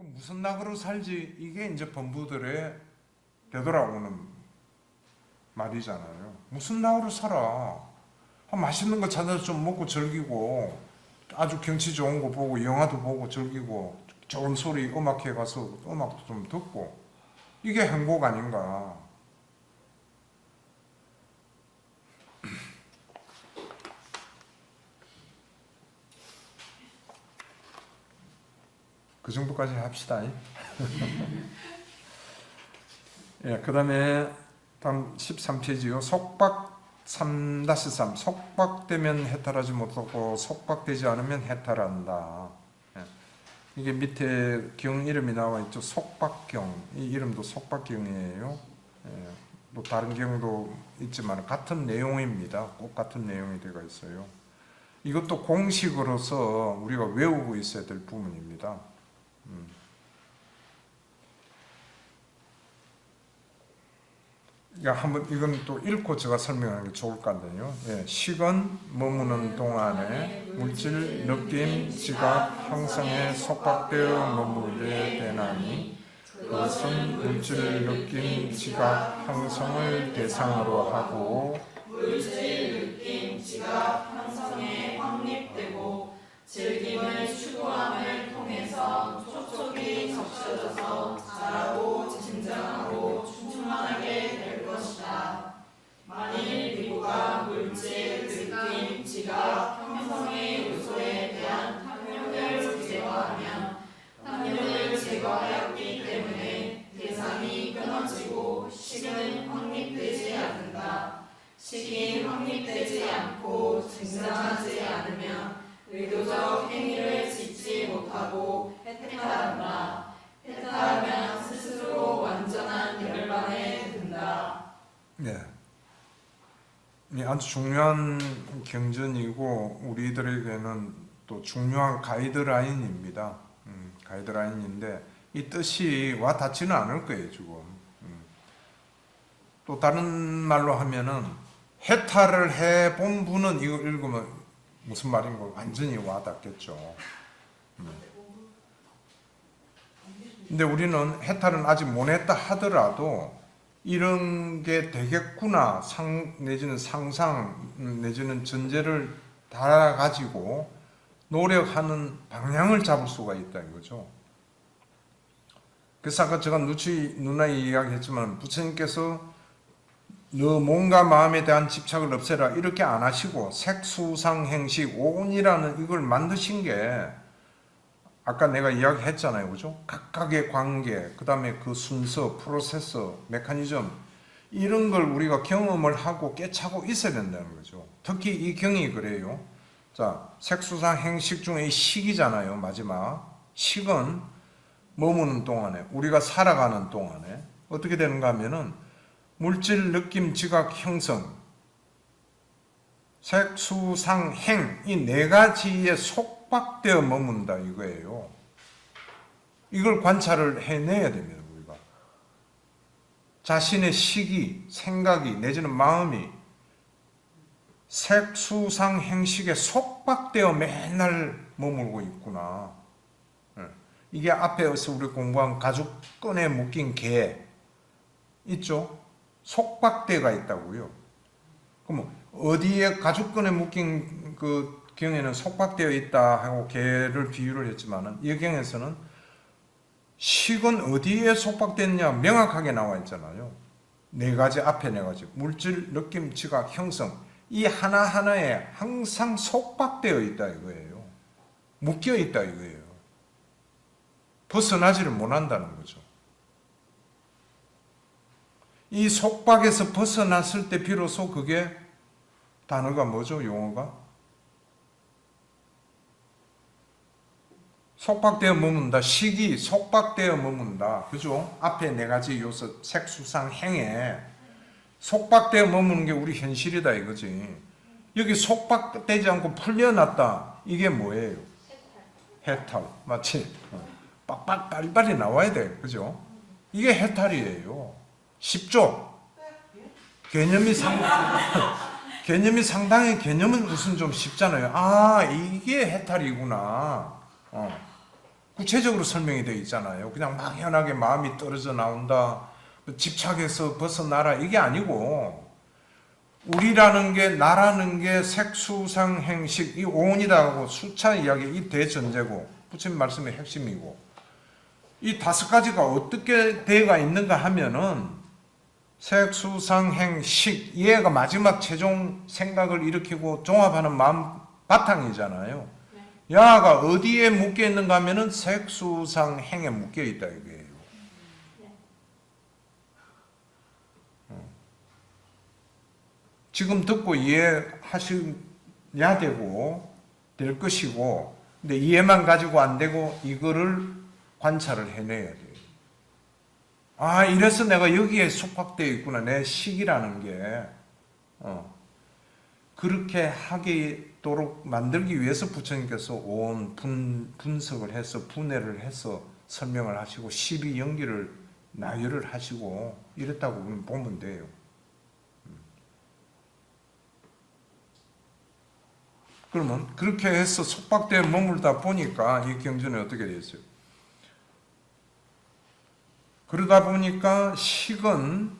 무슨 낙으로 살지? 이게 이제 범부들의 되돌아오는 말이잖아요. 무슨 낙으로 살아? 맛있는 거 찾아서 좀 먹고 즐기고, 아주 경치 좋은 거 보고, 영화도 보고 즐기고, 좋은 소리 음악회 가서 음악도 좀 듣고, 이게 행복 아닌가? 그 정도까지 합시다. 예, 그 다음에 다음 13페이지요. 속박 3-3 속박되면 해탈하지 못하고 속박되지 않으면 해탈한다. 예, 이게 밑에 경 이름이 나와 있죠. 속박경. 이 이름도 속박경이에요. 예, 또 다른 경도 있지만 같은 내용입니다. 꼭 같은 내용이 되어 있어요. 이것도 공식으로서 우리가 외우고 있어야 될 부분입니다. 한번 이건 또 읽고 제가 설명하는 게 좋을 것 같네요. 예, 식은 머무는 동안에 물질, 느낌, 지각, 형성에 속박되어 머물게 되나니 그것은 물질, 느낌, 지각, 형성을 대상으로 하고 물질, 느낌, 지각, 형성에 확립되고 즐김을 추구함을 통해서 촉촉이 적셔져서 자라고 진정하고 충만하게 될 것이다. 만일 미국가 물질, 느낌, 지각, 형성의 요소에 대한 탐욕을 제거하면 탐욕을 제거하였기 때문에 대상이 끊어지고 식은 확립되지 않는다. 식이 확립되지 않고 증상하지 않으면 의도적 행위를 짓지 못하고 해탈한다. 해탈하면 스스로 완전한 열반에 든다. 네. 아주 중요한 경전이고 우리들에게는 또 중요한 가이드라인입니다. 가이드라인인데 이 뜻이 와 닿지는 않을 거예요 지금. 또 다른 말로 하면은 해탈을 해본 분은 이거 읽으면 무슨 말인 거 완전히 와 닿겠죠. 근데 우리는 해탈은 아직 못 했다 하더라도 이런 게 되겠구나 내지는 상상 내지는 전제를 달아가지고 노력하는 방향을 잡을 수가 있다 이거죠. 그래서 아까 제가 누나이 이야기했지만 부처님께서 너 몸과 마음에 대한 집착을 없애라 이렇게 안 하시고 색수상행식 오온이라는 이걸 만드신 게 아까 내가 이야기했잖아요. 그죠? 각각의 관계, 그 다음에 그 순서, 프로세서, 메커니즘 이런 걸 우리가 경험을 하고 깨차고 있어야 된다는 거죠. 특히 이 경이 그래요. 자, 색수상행식 중에 이 식이잖아요. 마지막. 식은 머무는 동안에 우리가 살아가는 동안에 어떻게 되는가 하면은 물질, 느낌, 지각, 형성, 색, 수, 상, 행 이 네 가지에 속박되어 머문다 이거예요. 이걸 관찰을 해내야 됩니다. 우리가 자신의 시기, 생각이 내지는 마음이 색, 수, 상, 행식에 속박되어 맨날 머물고 있구나. 이게 앞에서 우리 공부한 가죽끈에 묶인 개 있죠? 속박대가 있다고요. 그럼 어디에 가죽끈에 묶인 그 경에는 속박되어 있다 하고 개를 비유를 했지만은 이 경에서는 식은 어디에 속박됐냐 명확하게 나와 있잖아요. 네 가지 앞에 네 가지 물질, 느낌, 지각, 형성 이 하나하나에 항상 속박되어 있다 이거예요. 묶여 있다 이거예요. 벗어나지를 못한다는 거죠. 이 속박에서 벗어났을 때 비로소 그게 단어가 뭐죠? 용어가? 속박되어 머문다. 식이 속박되어 머문다. 그죠? 앞에 네 가지 요소 색수상 행에 속박되어 머무는 게 우리 현실이다 이거지. 여기 속박되지 않고 풀려났다. 이게 뭐예요? 해탈. 맞지? 빡빡 빨리빨리 나와야 돼. 그죠? 이게 해탈이에요. 쉽죠? 개념이 상당히 개념은 무슨 좀 쉽잖아요. 아, 이게 해탈이구나. 구체적으로 설명이 되어 있잖아요. 그냥 막연하게 마음이 떨어져 나온다, 집착해서 벗어나라, 이게 아니고, 우리라는 게, 나라는 게 색수상 행식, 이 오온이라고 수차 이야기, 이 대전제고, 부처님 말씀의 핵심이고, 이 5가지가 어떻게 되어가 있는가 하면은, 색수상 행식, 이해가 마지막 최종 생각을 일으키고 종합하는 마음 바탕이잖아요. 야가 어디에 묶여 있는가 하면은 색수상 행에 묶여 있다 이거예요. 지금 듣고 이해하셔야 되고 될 것이고, 근데 이해만 가지고 안 되고 이거를 관찰을 해내야 돼요. 아, 이래서 내가 여기에 속박되어 있구나. 내 식이라는 게. 그렇게 하도록 만들기 위해서 부처님께서 온 분석을 해서 분해를 해서 설명을 하시고 12연기를 나열을 하시고 이랬다고 보면 돼요. 그러면 그렇게 해서 속박대에 머물다 보니까 이 경전이 어떻게 되었어요? 그러다 보니까 식은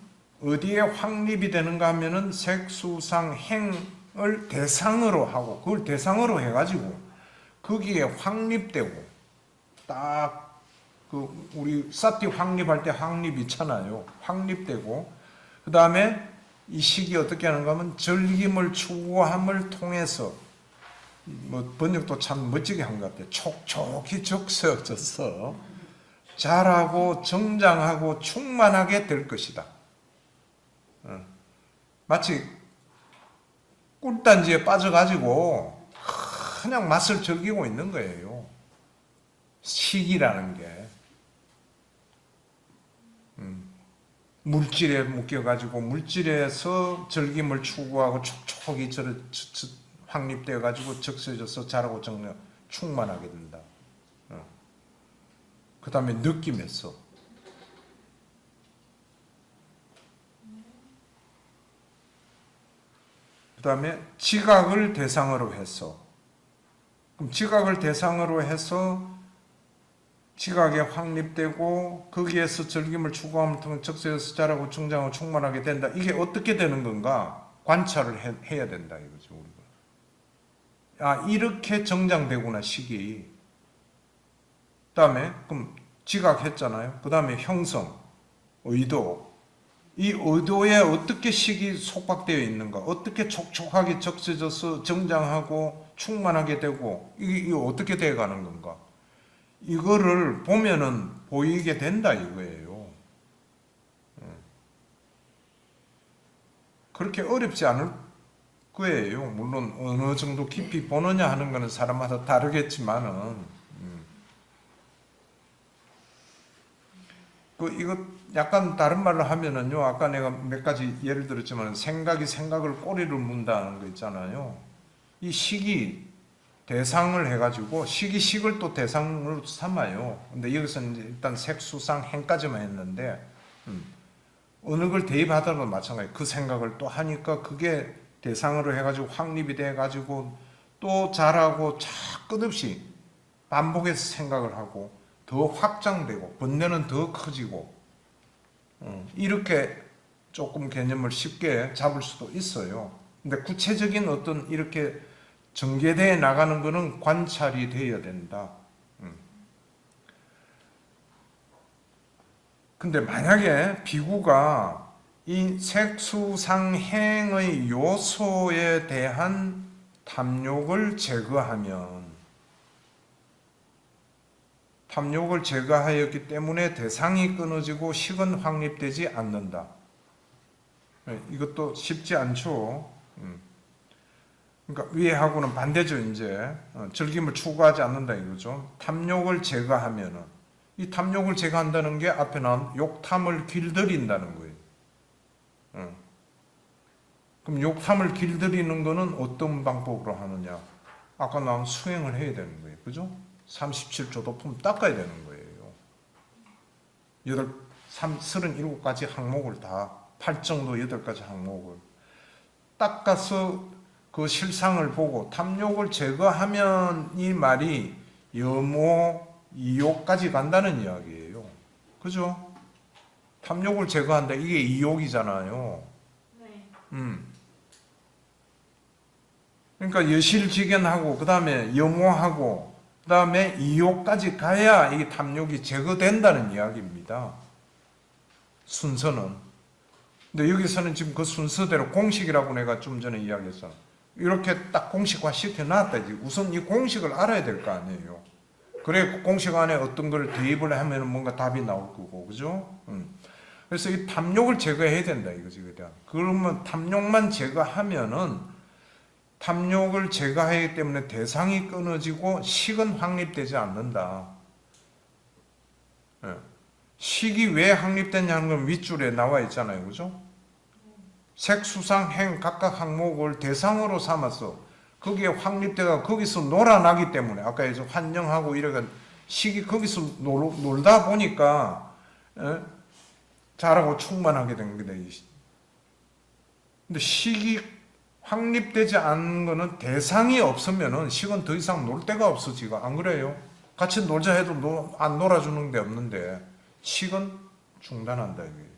어디에 확립이 되는가 하면은 색수상 행을 대상으로 하고 그걸 대상으로 해가지고 거기에 확립되고 딱 그 우리 사티 확립할 때 확립 있잖아요. 확립되고 그 다음에 이 식이 어떻게 하는가 하면 절김을 추구함을 통해서 뭐 번역도 참 멋지게 한 것 같아요. 촉촉히 적셔져서 자라고 정장하고 충만하게 될 것이다. 마치 꿀단지에 빠져가지고 그냥 맛을 즐기고 있는 거예요. 식이라는 게 물질에 묶여가지고 물질에서 즐김을 추구하고 촉촉히 확립되어가지고 적셔져서 자라고 정력 충만하게 된다. 그 다음에 느낌에서 그 다음에 지각을 대상으로 해서 그럼 지각을 대상으로 해서 지각에 확립되고 거기에서 즐김을 추구함을 통해 적셔져서 자라고 성장하고 충만하게 된다. 이게 어떻게 되는 건가? 관찰을 해야 된다 이거죠. 우리가. 아, 이렇게 정장되구나 식이. 그 다음에 그럼 지각했잖아요. 그 다음에 형성, 의도. 이 의도에 어떻게 식이 속박되어 있는가, 어떻게 촉촉하게 적셔져서 정장하고 충만하게 되고 이게 어떻게 돼가는 건가, 이거를 보면은 보이게 된다 이거예요. 그렇게 어렵지 않을 거예요. 물론 어느 정도 깊이 보느냐 하는 거는 사람마다 다르겠지만은 이거 약간 다른 말로 하면은요, 아까 내가 몇 가지 예를 들었지만 생각이 생각을 꼬리를 문다는 거 있잖아요. 이 식이 대상을 해가지고 식이 식을 또 대상으로 삼아요. 근데 여기서는 이제 일단 색수상 행까지만 했는데 어느 걸 대입하더라도 마찬가지. 그 생각을 또 하니까 그게 대상으로 해가지고 확립이 돼가지고 또 자라고 끝없이 반복해서 생각을 하고 더 확장되고 번뇌는 더 커지고 이렇게 조금 개념을 쉽게 잡을 수도 있어요. 근데 구체적인 어떤 이렇게 전개되어 나가는 것은 관찰이 되어야 된다. 근데 만약에 비구가 이 색수상행의 요소에 대한 탐욕을 제거하면, 탐욕을 제거하였기 때문에 대상이 끊어지고 식은 확립되지 않는다. 이것도 쉽지 않죠. 그러니까 위에하고는 반대죠. 이제 즐김을 추구하지 않는다 이거죠. 탐욕을 제거하면은, 이 탐욕을 제거한다는 게 앞에 나온 욕탐을 길들인다는 거예요. 그럼 욕탐을 길들이는 거는 어떤 방법으로 하느냐? 아까 나온 수행을 해야 되는 거예요. 그죠? 37조 도품 닦아야 되는 거예요. 37가지 항목을 다, 8정도 8가지 항목을 닦아서 그 실상을 보고 탐욕을 제거하면 이 말이 염오, 이욕까지 간다는 이야기예요. 그죠? 탐욕을 제거한다. 이게 이욕이잖아요. 네. 그러니까 여실직연하고 그 다음에 염호하고 그 다음에 이욕까지 가야 이 탐욕이 제거된다는 이야기입니다. 순서는. 근데 여기서는 지금 그 순서대로 공식이라고 내가 좀 전에 이야기했어. 이렇게 딱 공식화 시켜놨다. 우선 이 공식을 알아야 될 거 아니에요. 그래 그 공식 안에 어떤 걸 대입을 하면 뭔가 답이 나올 거고, 그죠? 그래서 이 탐욕을 제거해야 된다 이거지. 그러면 탐욕만 제거하면은 탐욕을 제거하기 때문에 대상이 끊어지고 식은 확립되지 않는다. 식이 왜 확립되냐는 건 윗줄에 나와 있잖아요. 그죠? 색, 수상, 행 각각 항목을 대상으로 삼아서 거기에 확립되가 거기서 놀아나기 때문에 아까 이제 환영하고 이래가 식이 거기서 놀다 보니까 자라고 충만하게 된 거다. 근데 식이 확립되지 않은 거는 대상이 없으면은 식은 더 이상 놀 데가 없어지고 안 그래요? 같이 놀자 해도 안 놀아주는 데 없는데 식은 중단한다 이게.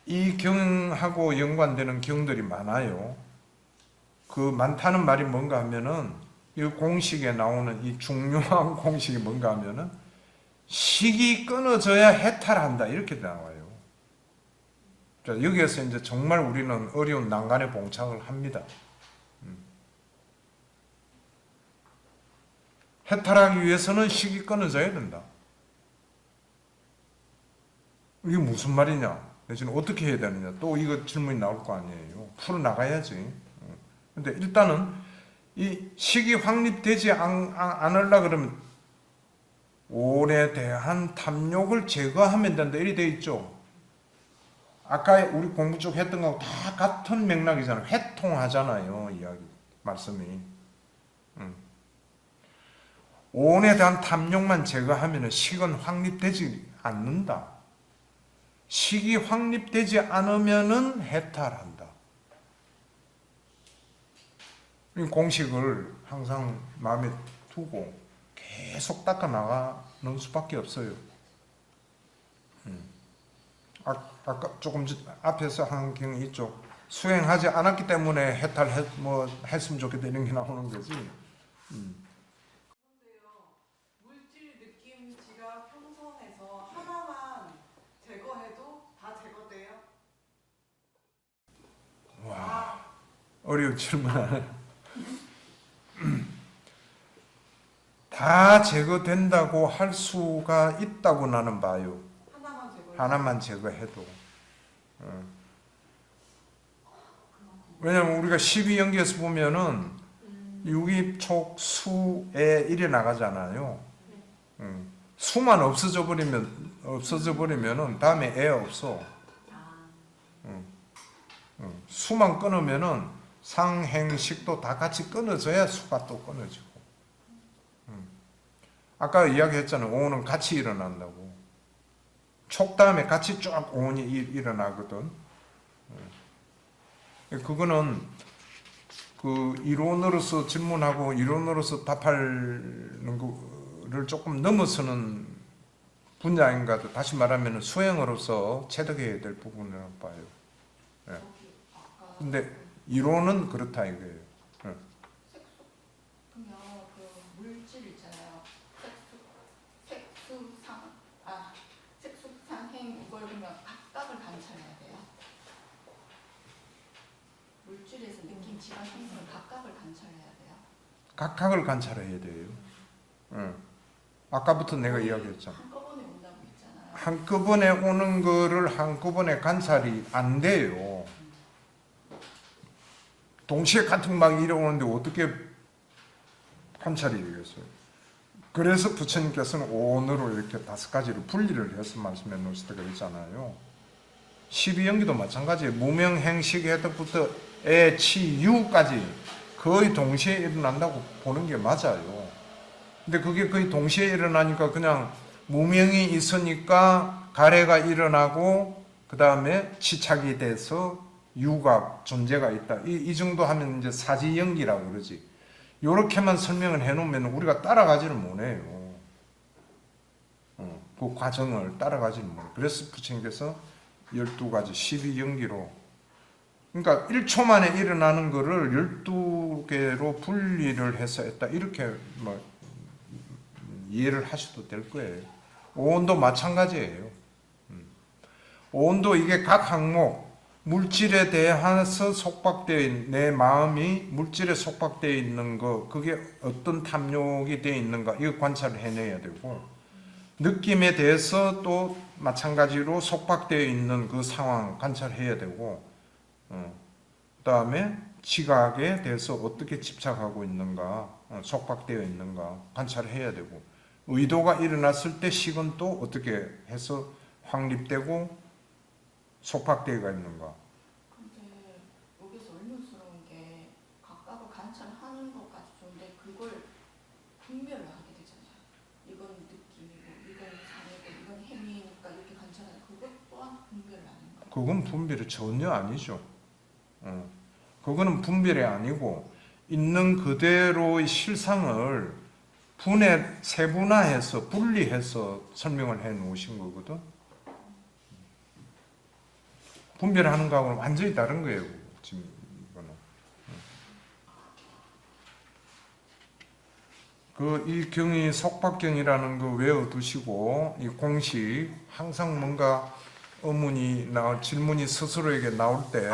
이 경하고 연관되는 경들이 많아요. 그 많다는 말이 뭔가 하면은 이 공식에 나오는 이 중요한 공식이 뭔가 하면은 식이 끊어져야 해탈한다 이렇게 나와요. 자, 여기에서 이제 정말 우리는 어려운 난간에 봉착을 합니다. 해탈하기 위해서는 식이 끊어져야 된다. 이게 무슨 말이냐? 지금 어떻게 해야 되느냐? 또 이거 질문이 나올 거 아니에요. 풀어 나가야지. 근데 일단은 이 식이 확립되지 않으려 그러면 오에 대한 탐욕을 제거하면 된다. 이리 돼 있죠. 아까 우리 공부 쭉 했던 거하고 다 같은 맥락이잖아요. 회통하잖아요. 이야기 말씀이. 오에 대한 탐욕만 제거하면 식은 확립되지 않는다. 식이 확립되지 않으면은 해탈한다. 이 공식을 항상 마음에 두고 계속 닦아 나가는 수밖에 없어요. 아까 조금 앞에서 한 경이 있죠. 수행하지 않았기 때문에 했으면 좋겠다 이런 게 나오는 거지. 그런데요, 물질, 느낌, 지각, 형성에서 하나만 제거해도 다 제거돼요? 와, 어려운 질문. 다 제거된다고 할 수가 있다고 나는 봐요. 하나만 제거해도. 왜냐면 우리가 12연기에서 보면은 유기촉수에 일이 나가잖아요. 수만 없어져 버리면은 다음에 애 없어. 수만 끊으면은 상행식도 다 같이 끊어져야 수가 또 끊어지고. 아까 이야기했잖아요. 오는 같이 일어난다고. 촉 다음에 같이 쫙 오온이 일어나거든. 그거는 그 이론으로서 질문하고 이론으로서 답하는 거를 조금 넘어서는 분야인가. 다시 말하면 수행으로서 체득해야 될 부분이라고 봐요. 근데 이론은 그렇다 이거예요. 그러면 그 물질 있잖아요. 색수상행 이걸 그러면 각각을 관찰해야 돼요. 물질에서 느낌, 지각, 형성을 각각을 관찰해야 돼요. 각각을 관찰해야 돼요. 아까부터 내가 이야기했잖아. 한꺼번에 온다고 했잖아요. 한꺼번에 오는 거를 한꺼번에 관찰이 안 돼요. 동시에 같은 막 이러오는데 어떻게 관찰이 되겠어요? 그래서 부처님께서는 오온으로 이렇게 5가지로 분리를 해서 말씀해 놓으실 때가 있잖아요. 12연기도 마찬가지예요. 무명행식 해덕부터 애, 치, 유까지 거의 동시에 일어난다고 보는 게 맞아요. 근데 그게 거의 동시에 일어나니까 그냥 무명이 있으니까 가래가 일어나고 그 다음에 치착이 돼서 유가 존재가 있다. 이 정도 하면 이제 사지연기라고 그러지. 요렇게만 설명을 해놓으면 우리가 따라가지를 못해요. 그 과정을 따라가지를 못해요. 그래서 부처님께서 12가지 12연기로, 그러니까 1초 만에 일어나는 거를 12개로 분리를 해서 했다, 이렇게 뭐 이해를 하셔도 될 거예요. 오온도 마찬가지예요. 오온도 이게 각 항목 물질에 대해서 속박되어 있는, 내 마음이 물질에 속박되어 있는 거, 그게 어떤 탐욕이 되어 있는가, 이거 관찰을 해내야 되고, 느낌에 대해서 또 마찬가지로 속박되어 있는 그 상황 관찰해야 되고, 그 다음에 지각에 대해서 어떻게 집착하고 있는가, 속박되어 있는가 관찰해야 되고, 의도가 일어났을 때 식은 또 어떻게 해서 확립되고 속박되어가 있는가. 근데 여기서 의문스러운 게 각각을 관찰하는 것까지 좋은데 그걸 분별을 하게 되잖아요. 이건 느낌이고 이건 상이고 이건 행위니까 이렇게 관찰하는 그것 또한 분별을 하는 거예요. 그건 분별이 전혀 아니죠. 그거는 분별이 아니고 있는 그대로의 실상을 세분화해서 분리해서 설명을 해 놓으신 거거든. 분별하는 거하고는 완전히 다른 거예요. 지금 이거는. 이 경이 속박경이라는 거 외워두시고, 이 공식 항상 뭔가 의문이 질문이 스스로에게 나올 때,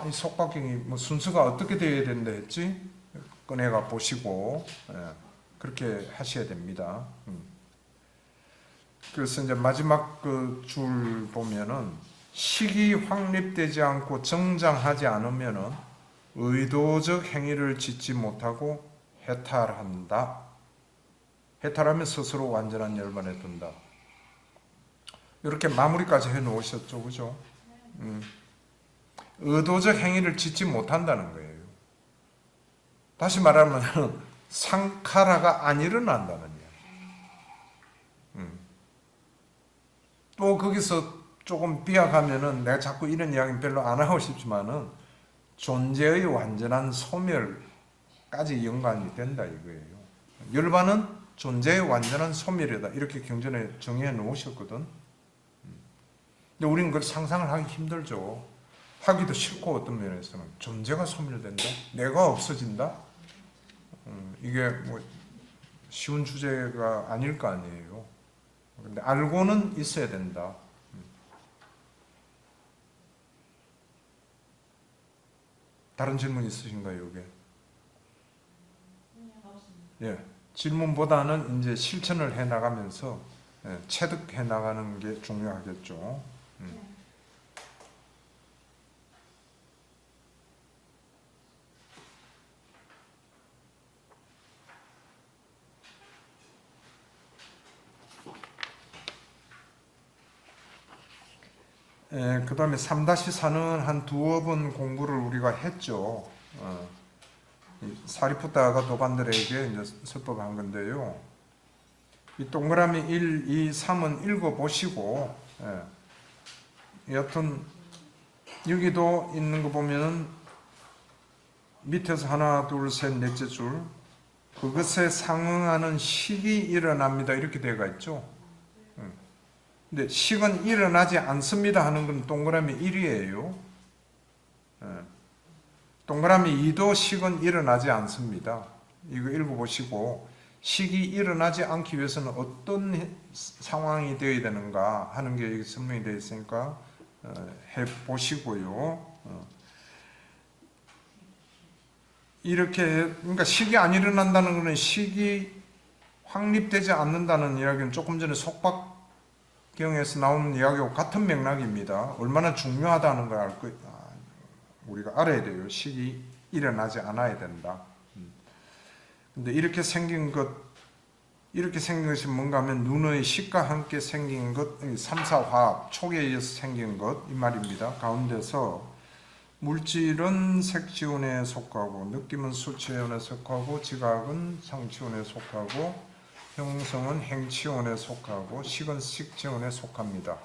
이 속박경이 뭐 순서가 어떻게 되어야 된다 했지? 꺼내가 보시고, 그렇게 하셔야 됩니다. 그래서 이제 마지막 그 줄 보면은, 식이 확립되지 않고 정장하지 않으면은 의도적 행위를 짓지 못하고 해탈한다. 해탈하면 스스로 완전한 열반에 든다. 이렇게 마무리까지 해 놓으셨죠, 그죠? 의도적 행위를 짓지 못한다는 거예요. 다시 말하면 상카라가 안 일어난다는 이야기. 또 거기서 조금 비약하면은, 내가 자꾸 이런 이야기는 별로 안 하고 싶지만은, 존재의 완전한 소멸까지 연관이 된다 이거예요. 열반은 존재의 완전한 소멸이다, 이렇게 경전에 정의해 놓으셨거든. 근데 우리는 그걸 상상을 하기 힘들죠. 하기도 싫고, 어떤 면에서는 존재가 소멸된다, 내가 없어진다. 이게 뭐 쉬운 주제가 아닐 거 아니에요. 근데 알고는 있어야 된다. 다른 질문 있으신가요, 이게? 예, 질문보다는 이제 실천을 해 나가면서 체득해 나가는 게 중요하겠죠. 그 다음에 3-4는 한 두어 번 공부를 우리가 했죠. 사리푸타가 도반들에게 이제 설법한 건데요. 이 동그라미 1, 2, 3은 읽어보시고, 여튼 여기도 있는 거 보면은 밑에서 하나, 둘, 셋, 넷째 줄, 그것에 상응하는 식이 일어납니다, 이렇게 되어 있죠. 근데 식은 일어나지 않습니다 하는 건 동그라미 1이에요. 동그라미 2도 식은 일어나지 않습니다. 이거 읽어보시고, 식이 일어나지 않기 위해서는 어떤 상황이 되어야 되는가 하는 게 여기 설명이 되어 있으니까 해보시고요. 이렇게, 그러니까 식이 안 일어난다는 것은 식이 확립되지 않는다는 이야기는 조금 전에 속박경에서 나오는 이야기하고 같은 맥락입니다. 얼마나 중요하다는 걸 우리가 알아야 돼요. 식이 일어나지 않아야 된다. 근데 이렇게 생긴 것이 뭔가 하면 눈의 식과 함께 생긴 것, 삼사화합, 촉에 의해서 생긴 것, 이 말입니다. 가운데서 물질은 색지운에 속하고, 느낌은 수치운에 속하고, 지각은 상치운에 속하고, 형성은 행치운에 속하고, 식은 식지운에 속합니다.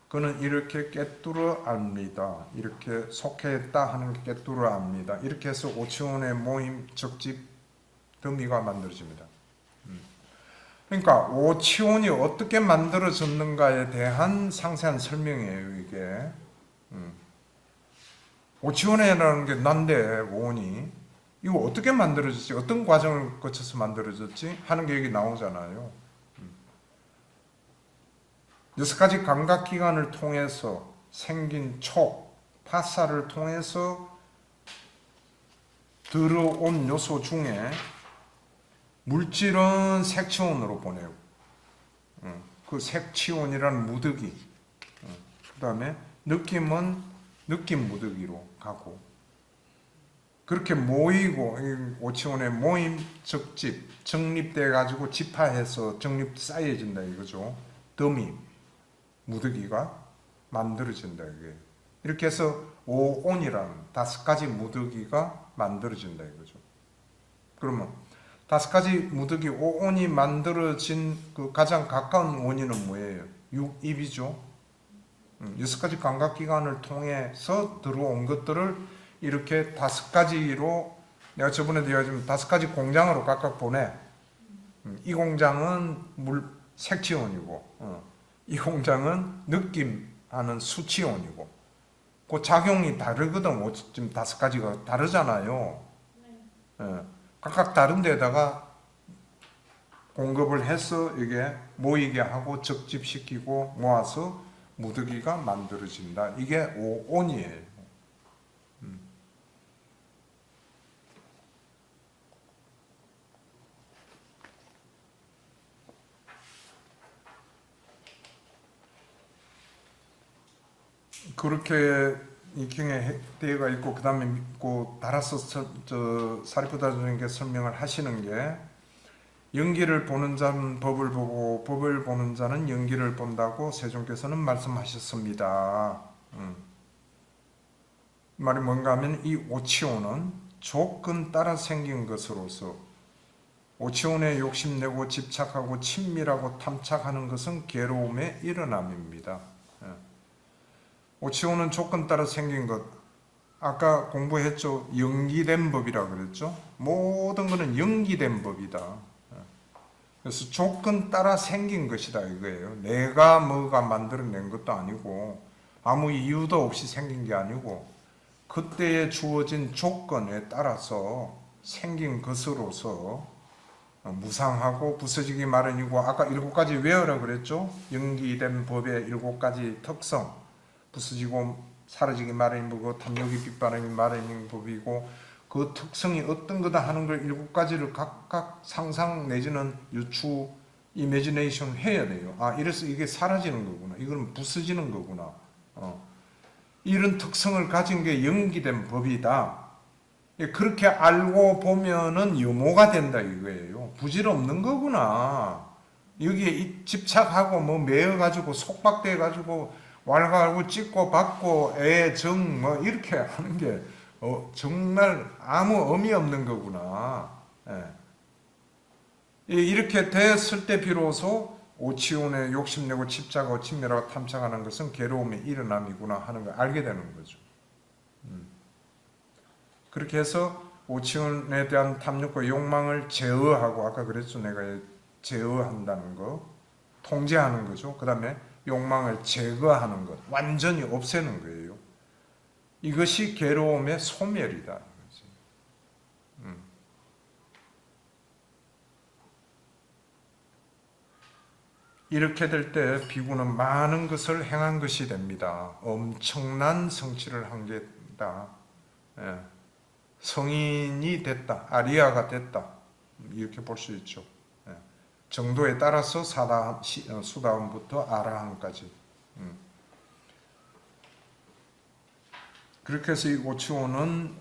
그는 이렇게 꿰뚫어 압니다. 이렇게 속해 있다 하는 게 꿰뚫어 압니다. 이렇게 해서 오치운의 모임, 적집, 더미가 만들어집니다. 그러니까 오치온이 어떻게 만들어졌는가에 대한 상세한 설명이에요, 이게. 오치온이라는 게 난데, 오온이. 이거 어떻게 만들어졌지? 어떤 과정을 거쳐서 만들어졌지? 하는 게 여기 나오잖아요. 6가지 감각기관을 통해서 생긴 촉, 파사를 통해서 들어온 요소 중에 물질은 색치온으로 보내고, 그 색치온이라는 무더기, 그 다음에 느낌은 느낌 무더기로 가고, 그렇게 모이고, 오치온의 모임, 적집, 정립돼 가지고 집화해서 정립 쌓여진다 이거죠. 더미, 무더기가 만들어진다 이게. 이렇게 해서 오온이라는 5가지 무더기가 만들어진다 이거죠. 그러면 5가지 무더기 오온이 만들어진 그 가장 가까운 원인은 뭐예요? 육입이죠. 6가지 감각기관을 통해서 들어온 것들을 이렇게 5가지로, 내가 저번에도 얘기했지만 5가지 공장으로 각각 보내. 이 공장은 색치온이고, 이 공장은 느낌하는 수치온이고, 그 작용이 다르거든. 지금 5가지가 다르잖아요. 각각 다른 데다가 공급을 해서 이게 모이게 하고 적집시키고 모아서 무더기가 만들어진다. 이게 오온이에요. 그렇게 이경에 대가 있고, 그 다음에 믿고 달아서 사리푸다 선생님께 설명을 하시는 게, 연기를 보는 자는 법을 보고 법을 보는 자는 연기를 본다고 세종께서는 말씀하셨습니다. 말이 뭔가 하면 이 오치온은 조건 따라 생긴 것으로서, 오치온에 욕심내고 집착하고 친밀하고 탐착하는 것은 괴로움의 일어남입니다. 오치온은 조건 따라 생긴 것, 아까 공부했죠. 연기된 법이라 그랬죠. 모든 것은 연기된 법이다. 그래서 조건 따라 생긴 것이다 이거예요. 내가 뭐가 만들어낸 것도 아니고, 아무 이유도 없이 생긴 게 아니고, 그때에 주어진 조건에 따라서 생긴 것으로서 무상하고 부서지기 마련이고, 아까 7가지 외우라 그랬죠. 연기된 법의 7가지 특성, 부서지고 사라지기 마련이고, 탐욕이 빛바람이 마련인 법이고, 그 특성이 어떤 거다 하는 걸 7가지를 각각 상상 내지는 유추, 이미지네이션 해야 돼요. 아, 이래서 이게 사라지는 거구나. 이건 부서지는 거구나. 이런 특성을 가진 게 연기된 법이다. 그렇게 알고 보면은 유모가 된다 이거예요. 부질없는 거구나. 여기에 집착하고 뭐 매여가지고 속박돼가지고 왈가왈부 찍고 받고 애정 뭐 이렇게 하는 게 정말 아무 의미 없는 거구나. 이렇게 됐을 때 비로소 오치온에 욕심내고 집착하고 친밀하고 탐착하는 것은 괴로움의 일어남이구나 하는 걸 알게 되는 거죠. 그렇게 해서 오치온에 대한 탐욕과 욕망을 제어하고, 아까 그랬죠. 내가 제어한다는 거, 통제하는 거죠. 그 다음에 욕망을 제거하는 것, 완전히 없애는 거예요. 이것이 괴로움의 소멸이다. 이렇게 될 때 비구는 많은 것을 행한 것이 됩니다. 엄청난 성취를 한 게다. 성인이 됐다, 아리아가 됐다, 이렇게 볼 수 있죠. 정도에 따라서 수다음부터 아라함까지. 그렇게 해서 이 오치온은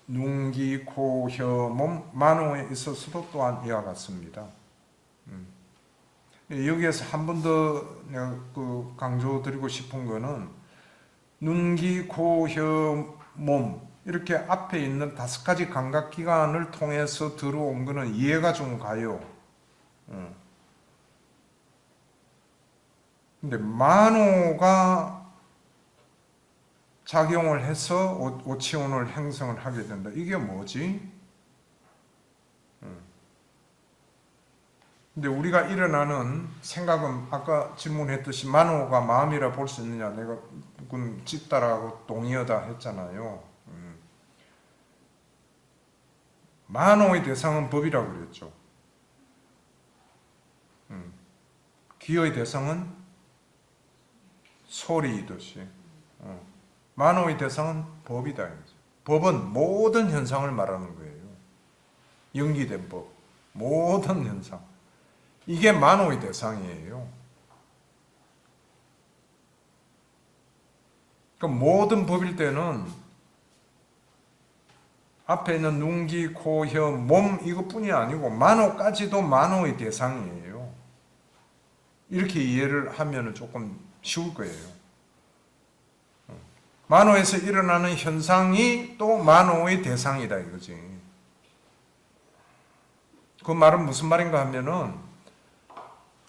눈, 귀, 코, 혀, 몸, 만호에 있어서도 또한 이와 같습니다. 여기에서 한 번 더 내가 강조드리고 싶은 거는, 눈, 귀, 코, 혀, 몸, 이렇게 앞에 있는 5가지 감각기관을 통해서 들어온 거는 이해가 좀 가요. 근데 만호가 작용을 해서 오치온을 형성을 하게 된다. 이게 뭐지? 근데 우리가 일어나는 생각은 아까 질문했듯이 만호가 마음이라 볼 수 있느냐? 내가 그건 찢다라고 동의하다 했잖아요. 만호의 대상은 법이라고 그랬죠. 기의 대상은 소리이듯이 만호의 대상은 법이다. 법은 모든 현상을 말하는 거예요. 연기된 법, 모든 현상. 이게 만호의 대상이에요. 그러니까 모든 법일 때는 앞에 있는 눈, 귀, 코, 혀, 몸 이것뿐이 아니고 만호까지도 만호의 대상이에요. 이렇게 이해를 하면 조금 쉬울 거예요. 만호에서 일어나는 현상이 또 만호의 대상이다 이거지. 그 말은 무슨 말인가 하면은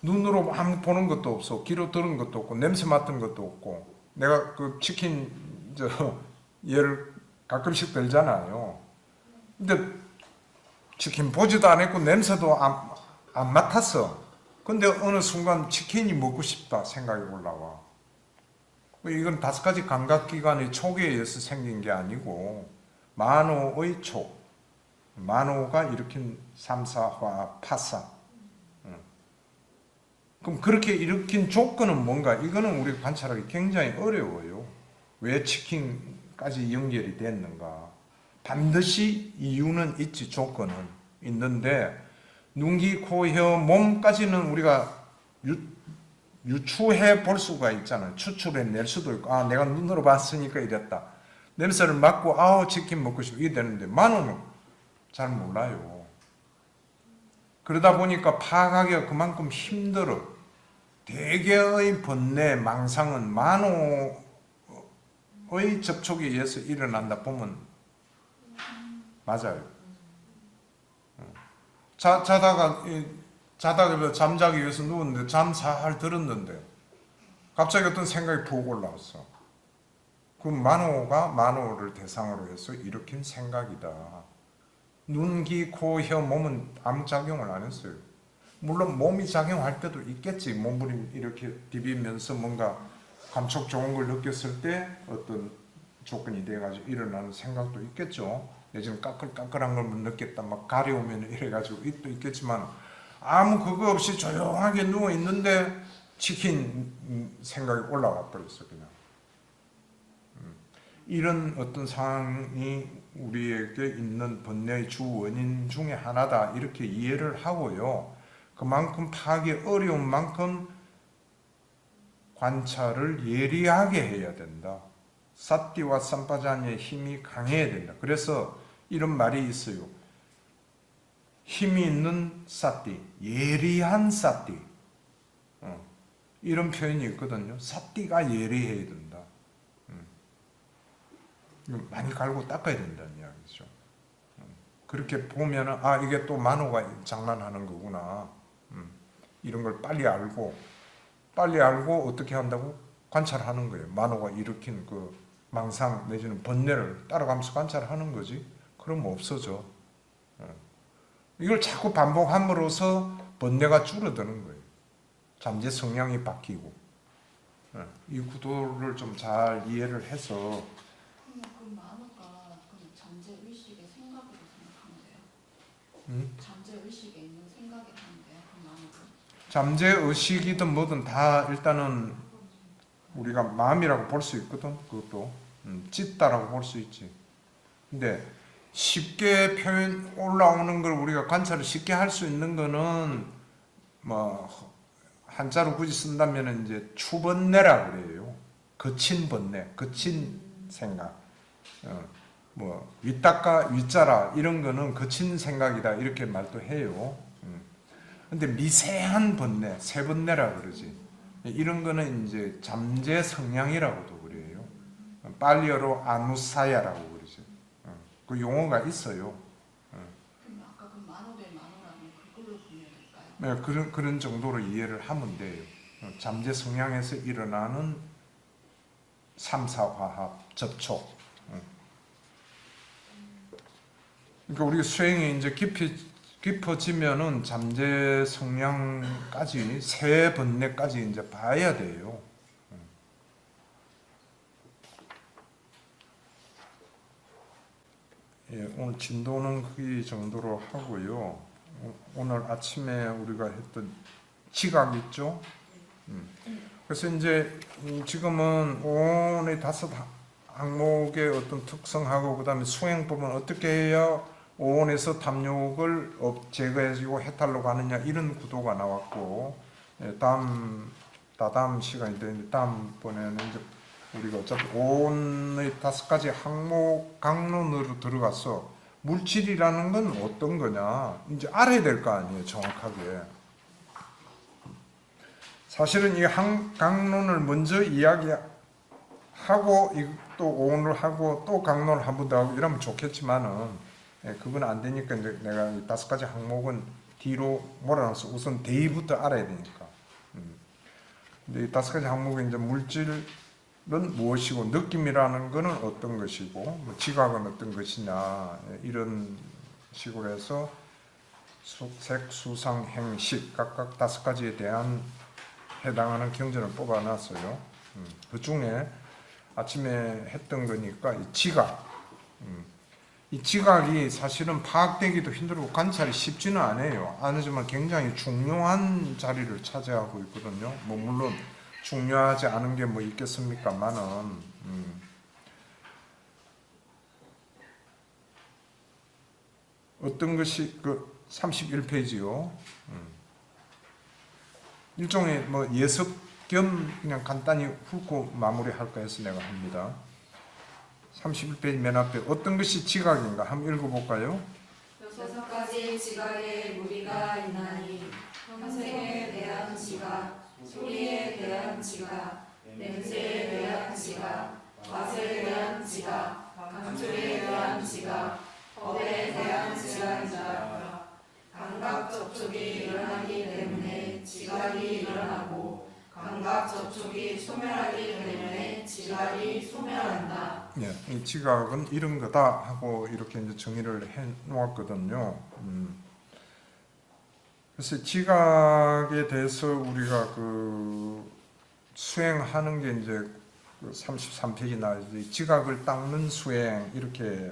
눈으로 아무 보는 것도 없어, 귀로 들은 것도 없고, 냄새 맡은 것도 없고. 내가 그 치킨 예를 가끔씩 들잖아요. 근데 치킨 보지도 않았고 냄새도 안 맡았어. 근데 어느 순간 치킨이 먹고 싶다 생각이 올라와. 이건 5가지 감각기관의 촉에 의해서 생긴 게 아니고 만호의 촉, 만호가 일으킨 삼사화 파사. 그럼 그렇게 일으킨 조건은 뭔가? 이거는 우리가 관찰하기 굉장히 어려워요. 왜 치킨까지 연결이 됐는가? 반드시 이유는 있지, 조건은 있는데 눈, 귀, 코, 혀, 몸까지는 우리가 유추해 볼 수가 있잖아요. 추출해 낼 수도 있고, 아, 내가 눈으로 봤으니까 이랬다. 냄새를 맡고, 아우, 치킨 먹고 싶어. 이게 되는데, 만호는 잘 몰라요. 그러다 보니까 파악하기가 그만큼 힘들어. 대개의 번뇌, 망상은 만호의 접촉에 의해서 일어난다 보면 맞아요. 자다가 잠자기 위해서 누웠는데 잠 잘 들었는데 갑자기 어떤 생각이 푹 올라왔어. 그 만호가 만호를 대상으로 해서 일으킨 생각이다. 눈, 귀, 코, 혀, 몸은 아무 작용을 안 했어요. 물론 몸이 작용할 때도 있겠지. 몸부림 이렇게 디비면서 뭔가 감촉 좋은 걸 느꼈을 때 어떤 조건이 돼가지고 일어나는 생각도 있겠죠. 예전에 까끌까끌한 걸 느꼈다 막 가려우면 이래가지고 또 있겠지만 아무 그거 없이 조용하게 누워 있는데 치킨 생각이 올라와 버렸어 그냥. 이런 어떤 상황이 우리에게 있는 번뇌의 주 원인 중에 하나다 이렇게 이해를 하고요. 그만큼 파악이 어려운 만큼 관찰을 예리하게 해야 된다. 사띠와 삼파자니의 힘이 강해야 된다. 그래서 이런 말이 있어요. 힘이 있는 사띠, 예리한 사띠. 이런 표현이 있거든요. 사띠가 예리해야 된다. 많이 갈고 닦아야 된다는 이야기죠. 그렇게 보면 아 이게 또 만호가 장난하는 거구나. 이런 걸 빨리 알고 어떻게 한다고? 관찰하는 거예요. 만호가 일으킨 그 망상 내지는 번뇌를 따라가면서 관찰하는 거지. 그러면 없어져. 이걸 자꾸 반복함으로써 번뇌가 줄어드는 거예요. 잠재 성향이 바뀌고. 이 구도를 좀 잘 이해를 해서 그러면 그 만호가 그럼 잠재 의식의 생각으로 생각하면 돼요? 잠재 의식에 있는 생각이라면 돼요? 그 만호가? 잠재 의식이든 뭐든 다 일단은 우리가 마음이라고 볼 수 있거든. 그것도 찢다라고 볼 수 있지. 근데 쉽게 표현 올라오는 걸 우리가 관찰을 쉽게 할 수 있는 거는 뭐 한자로 굳이 쓴다면 이제 추번뇌라 그래요. 거친 번뇌, 거친 생각. 뭐 윗닦아 윗자라 이런 거는 거친 생각이다 이렇게 말도 해요. 근데 미세한 번뇌, 세번뇌라 그러지. 이런 거는 이제 잠재 성향이라고도 그래요. 팔리어로 아누사야라고 그러죠. 그 용어가 있어요. 그럼 아까 그 만호 대 만호라면 그걸로 분류될까요? 네, 그런 정도로 이해를 하면 돼요. 잠재 성향에서 일어나는 삼사화합, 접촉. 그러니까 우리가 수행에 이제 깊이 깊어지면은 잠재 성향까지 세 번뇌까지 이제 봐야 돼요. 예, 오늘 진도는 이 정도로 하고요. 오늘 아침에 우리가 했던 지각 있죠? 그래서 이제 지금은 오늘 5 항목의 어떤 특성하고 그다음에 수행법은 어떻게 해야 오온에서 탐욕을 제거해주고 해탈로 가느냐 이런 구도가 나왔고, 예, 다다음 시간이 되는데 다음번에는 이제 우리가 어차피 오온의 5가지 항목 강론으로 들어가서 물질이라는 건 어떤 거냐 이제 알아야 될 거 아니에요, 정확하게. 사실은 이 강론을 먼저 이야기하고 또 오온을 하고 또 강론을 한 번 더 하고 이러면 좋겠지만은, 예, 그건 안 되니까 이제 내가 이 5가지 항목은 뒤로 몰아넣어서 우선 대의부터 알아야 되니까. 근데 이 5가지 항목은 이제 물질은 무엇이고 느낌이라는 것은 어떤 것이고 뭐 지각은 어떤 것이냐, 예, 이런 식으로 해서 색, 수상, 행식 각각 5가지에 대한 해당하는 경전을 뽑아놨어요. 그 중에 아침에 했던 거니까 이 지각. 이 지각이 사실은 파악되기도 힘들고 관찰이 쉽지는 않아요. 아니지만 굉장히 중요한 자리를 차지하고 있거든요. 뭐 물론 중요하지 않은 게 뭐 있겠습니까만은, 어떤 것이 그 31페이지요. 일종의 뭐 예습 겸 그냥 간단히 훑고 마무리할까 해서 내가 합니다. 31페이지 맨 앞에 어떤 것이 지각인가 한번 읽어볼까요? 6가지 지각의 무리가 있나니 형색에 대한 지각, 소리에 대한 지각, 냄새에 대한 지각, 맛에 대한 지각, 감촉에 대한 지각, 법에 대한 지각이다. 감각 접촉이 일어나기 때문에 지각이 일어나고 감각 접촉이 소멸하기 때문에 지각이 소멸한다. 예, 이 지각은 이런 거다 하고 이렇게 이제 정의를 해 놓았거든요. 그래서 지각에 대해서 우리가 그 수행하는 게 이제 그 33페이지 나와있지, 지각을 닦는 수행 이렇게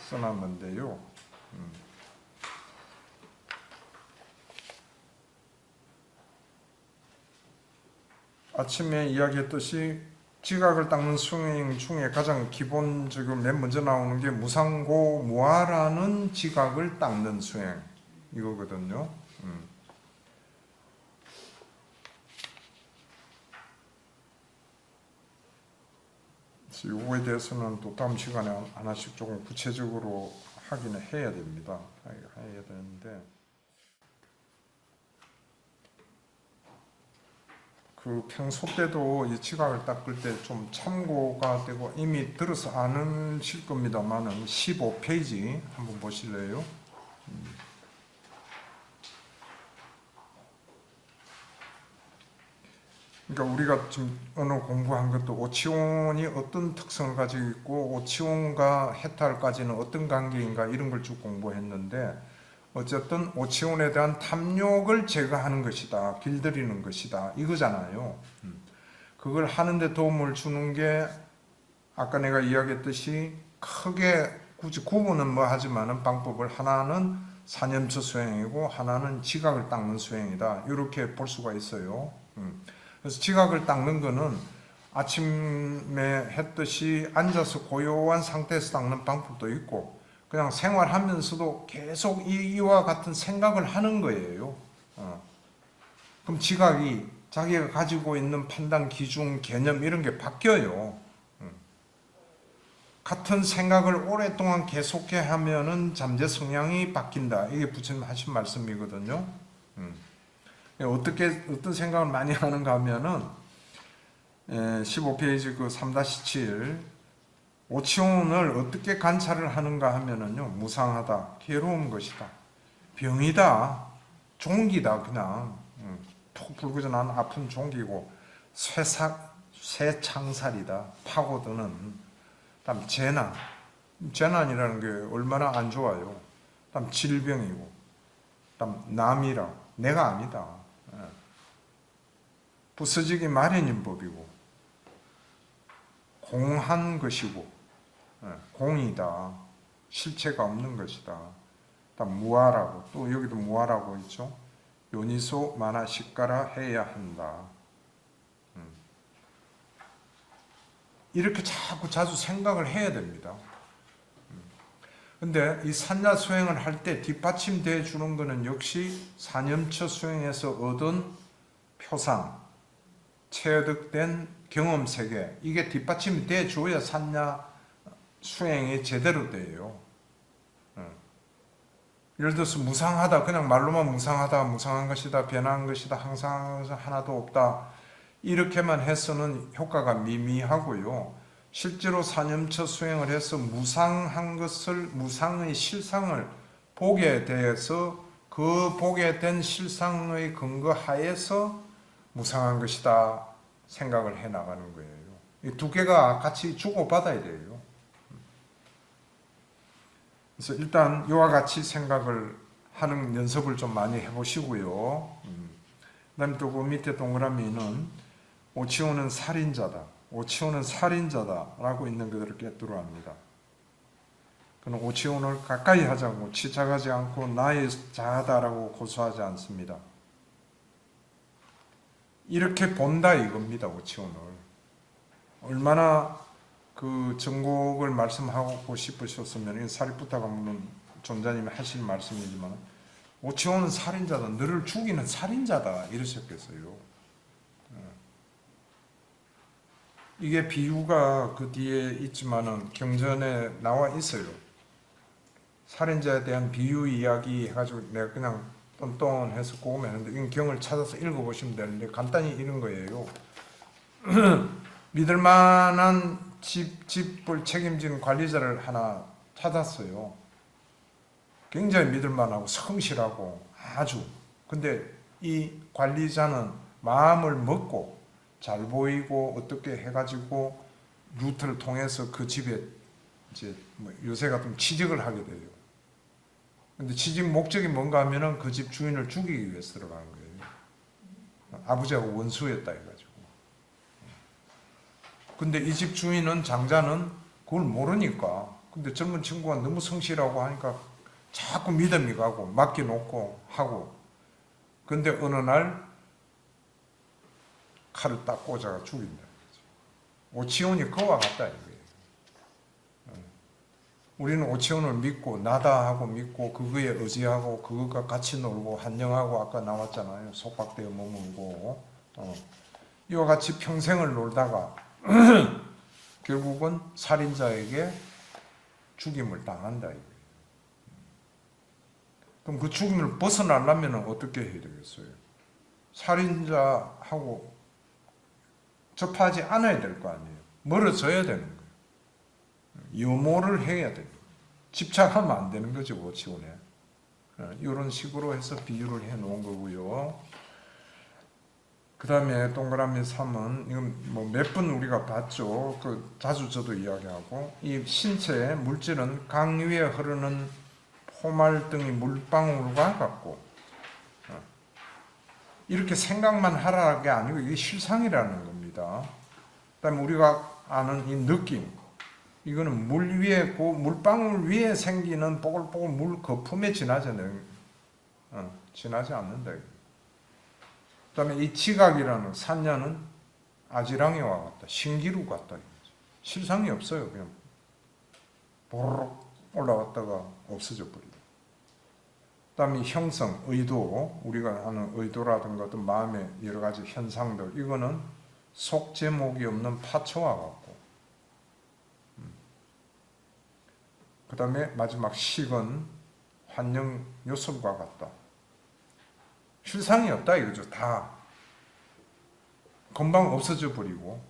써놨는데요. 아침에 이야기했듯이 지각을 닦는 수행 중에 가장 기본적으로 맨 먼저 나오는 게 무상고 무아라는 지각을 닦는 수행 이거거든요. 그래서 이거에 대해서는 또 다음 시간에 하나씩 조금 구체적으로 하기는 해야 됩니다. 해야 되는데 그 평소 때도 이 지각을 닦을 때 좀 참고가 되고 이미 들어서 아실 겁니다만은 15페이지 한번 보실래요? 그러니까 우리가 지금 오늘 공부한 것도 오치온이 어떤 특성을 가지고 있고 오치온과 해탈까지는 어떤 관계인가 이런 걸 쭉 공부했는데, 어쨌든 오치온에 대한 탐욕을 제거하는 것이다, 길들이는 것이다 이거잖아요. 그걸 하는데 도움을 주는 게 아까 내가 이야기했듯이 크게 굳이 구분은 뭐 하지만은 방법을 하나는 사념처 수행이고 하나는 지각을 닦는 수행이다 이렇게 볼 수가 있어요. 그래서 지각을 닦는 거는 아침에 했듯이 앉아서 고요한 상태에서 닦는 방법도 있고 그냥 생활하면서도 계속 이와 같은 생각을 하는 거예요. 그럼 지각이 자기가 가지고 있는 판단, 기준, 개념 이런 게 바뀌어요. 같은 생각을 오랫동안 계속해 하면은 잠재 성향이 바뀐다. 이게 부처님 하신 말씀이거든요. 어떤 생각을 많이 하는가 하면은 15페이지 그 3-7 오치온을 어떻게 관찰을 하는가 하면은요, 무상하다, 괴로운 것이다, 병이다, 종기다, 그냥 톡 불구전한 아픈 종기고 쇠창살이다, 파고드는. 다음 재난이라는 게 얼마나 안 좋아요. 그다음 질병이고, 그다음 남이라 내가 아니다. 부서지기 마련인 법이고, 공한 것이고, 공이다. 실체가 없는 것이다. 그다음 무아라고, 또 여기도 무아라고 있죠. 요니소 마나시까라 해야 한다. 이렇게 자주 생각을 해야 됩니다. 근데 이 산야 수행을 할 때 뒷받침돼 주는 것은 역시 사념처 수행에서 얻은 표상, 체득된 경험 세계, 이게 뒷받침이 돼 줘야 산야 수행이 제대로 돼요. 예를 들어서 무상하다, 그냥 말로만 무상하다, 무상한 것이다, 변한 것이다, 항상 하나도 없다, 이렇게만 해서는 효과가 미미하고요. 실제로 사념처 수행을 해서 무상한 것을, 무상의 실상을 보게 돼서 그 보게 된 실상의 근거 하에서 무상한 것이다 생각을 해 나가는 거예요. 이 두 개가 같이 주고받아야 돼요. 그래서 일단 이와 같이 생각을 하는 연습을 좀 많이 해보시고요. 그다음에 또 그 밑에 동그라미는 오치오는 살인자다, 오치오는 살인자다라고 있는 그대로 깨뜨려 합니다. 그는 오치오를 가까이 하자고 치착하지 않고 나의 자아다라고 고소하지 않습니다. 이렇게 본다 이겁니다. 오치오를 얼마나 그 정곡을 말씀하고 싶으셨으면, 사리푸타가 물론 존자님이 하신 말씀이지만 오치오는 살인자다, 너를 죽이는 살인자다 이러셨겠어요. 이게 비유가 그 뒤에 있지만은 경전에 나와 있어요. 살인자에 대한 비유 이야기 해가지고 내가 그냥 똔똔해서 고음에 했는데, 이 경을 찾아서 읽어보시면 되는데 간단히 이런 거예요. 믿을 만한 집을 책임진 관리자를 하나 찾았어요. 굉장히 믿을 만하고 성실하고 아주. 근데 이 관리자는 마음을 먹고 잘 보이고 어떻게 해가지고 루트를 통해서 그 집에 이제 요새 같으면 취직을 하게 돼요. 근데 취직 목적이 뭔가 하면은 그 집 주인을 죽이기 위해서 들어가는 거예요. 아버지하고 원수였다 해가지고. 근데 이 집 주인은, 장자는 그걸 모르니까, 근데 젊은 친구가 너무 성실하고 하니까 자꾸 믿음이 가고 맡겨놓고 하고, 근데 어느 날 칼을 딱 꽂아가 죽인다. 오치온이 그와 같다 이거예요. 우리는 오치온을 믿고 나다 하고 믿고 그거에 의지하고 그거가 같이 놀고 한영하고 아까 나왔잖아요. 속박되어 머물고 이와 같이 평생을 놀다가 결국은 살인자에게 죽임을 당한다 이거예요. 그럼 그 죽임을 벗어나려면 어떻게 해야 되겠어요? 살인자하고 접하지 않아야 될 거 아니에요. 멀어져야 되는 거예요. 염호를 해야 돼요. 집착하면 안 되는 거죠, 오치온에. 이런 식으로 해서 비유를 해 놓은 거고요. 그 다음에 동그라미 3은, 이건 뭐 몇 번 우리가 봤죠. 그 자주 저도 이야기하고, 이 신체의 물질은 강 위에 흐르는 포말등이 물방울과 같고, 이렇게 생각만 하라는 게 아니고 이게 실상이라는 겁니다. 그 다음에 우리가 아는 이 느낌, 이거는 물 위에, 물방울 위에 생기는 뽀글뽀글 물 거품에 지나지 않는다. 그 다음에 이 지각이라는 산야는 아지랑이와 같다, 신기루 같다. 실상이 없어요. 그냥 보르륵 올라왔다가 없어져 버리고. 그 다음에 형성, 의도, 우리가 하는 의도라든가 어떤 마음의 여러 가지 현상들, 이거는 속 제목이 없는 파초와 같고, 그 다음에 마지막 식은 환영 요술과 같다. 실상이 없다 이거죠. 다 금방 없어져 버리고.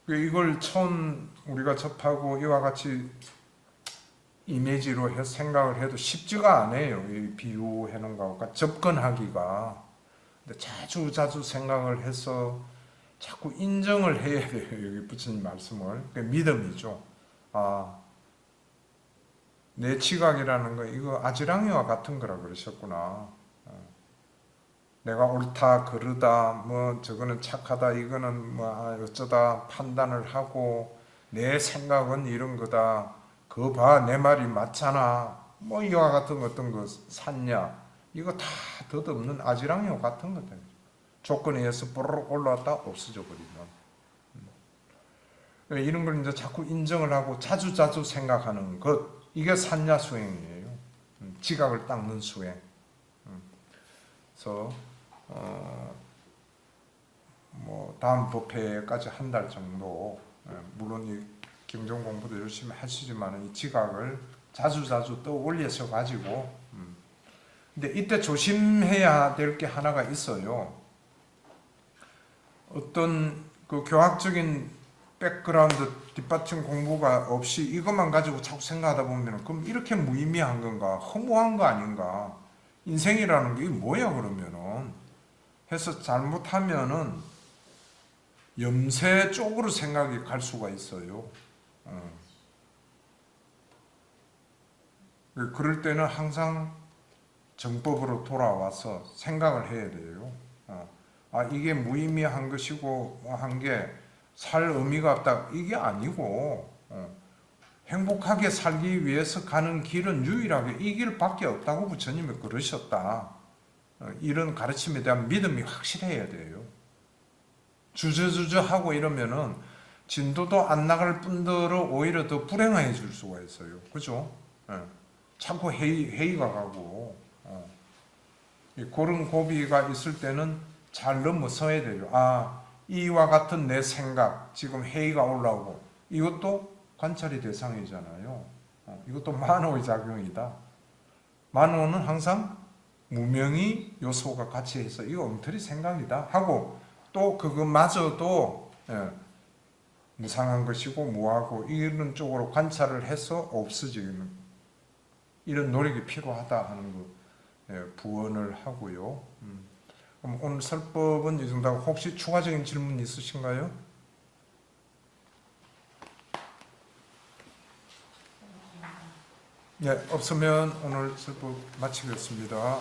이걸 처음 우리가 접하고 이와 같이 이미지로 생각을 해도 쉽지가 않아요. 이 비유해놓은 것과 접근하기가. 근데 자주 생각을 해서 자꾸 인정을 해야 돼요. 여기 부처님 말씀을. 그게 믿음이죠. 아, 내 지각이라는 거 이거 아지랑이와 같은 거라 그러셨구나. 내가 옳다 그르다 뭐 저거는 착하다 이거는 뭐 어쩌다 판단을 하고 내 생각은 이런 거다. 그거 봐 내 말이 맞잖아. 뭐 이와 같은 어떤 거 샀냐. 이거 다 덧없는 아지랑이와 같은 거다. 조건에 의해서 뽀로록 올라왔다 없어져 버리면. 이런 걸 이제 자꾸 인정을 하고 자주자주 생각하는 것 이게 산야 수행이에요. 지각을 닦는 수행. 그래서 뭐 다음 법회까지 한 달 정도 물론 이 경전 공부도 열심히 하시지만 이 지각을 자주자주 떠올려서 가지고 근데 이때 조심해야 될 게 하나가 있어요. 어떤 그 교학적인 백그라운드 뒷받침 공부가 없이 이것만 가지고 자꾸 생각하다 보면 그럼 이렇게 무의미한 건가 허무한 거 아닌가 인생이라는 게 뭐야 그러면은 해서 잘못하면은 염세 쪽으로 생각이 갈 수가 있어요. 그럴 때는 항상 정법으로 돌아와서 생각을 해야 돼요. 이게 무의미한 것이고 한 게 살 의미가 없다. 이게 아니고 행복하게 살기 위해서 가는 길은 유일하게 이 길밖에 없다고 부처님이 그러셨다. 이런 가르침에 대한 믿음이 확실해야 돼요. 주저주저 하고 이러면은 진도도 안 나갈 뿐더러 오히려 더 불행해질 수가 있어요. 그죠? 자꾸 회의가 가고 그런 고비가 있을 때는 잘 넘어서야 돼요. 이와 같은 내 생각 지금 회의가 올라오고 이것도 관찰의 대상이잖아요. 이것도 만호의 작용이다. 만호는 항상 무명의 요소가 같이 해서 이거 엉터리 생각이다 하고 또 그것마저도 무상한 것이고 무하고 이런 쪽으로 관찰을 해서 없어지는 이런 노력이 필요하다 하는 거 부언을 하고요. 그럼 오늘 설법은 이 정도 하고 혹시 추가적인 질문 있으신가요? 네, 없으면 오늘 설법 마치겠습니다.